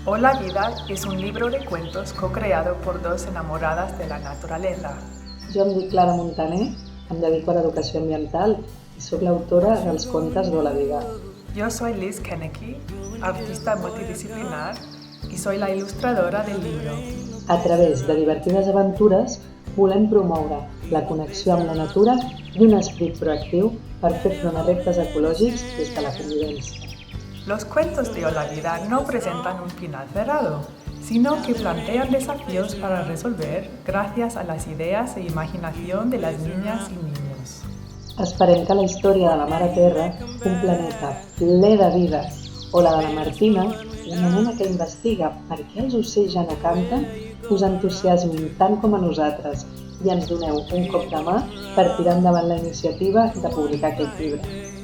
Hola Vida es un libro de cuentos co-creado por dos enamoradas de la naturaleza. Jo em dic Clara Montaner, em dedico a l'educació ambiental i sóc l'autora dels contes d'Hola Vida. Yo soy Liz Kennecke, artista multidisciplinar, y soy la ilustradora del libro. A través de divertides aventures volem promoure la connexió amb la natura i un esperit proactiu per fer front a reptes ecològics des de la convivència. Los cuentos de Hola Vida no presentan un final cerrado, sino que plantean desafíos para resolver gracias a las ideas e imaginación de las niñas y niños. Esperem que la història de la Mare Terra, un planeta ple de vida, o la de la Martina, una nena que investiga per què els ocells ja no canten, us entusiasmin tant com a nosaltres i ens doneu un cop de mà per tirar endavant la iniciativa de publicar aquest llibre.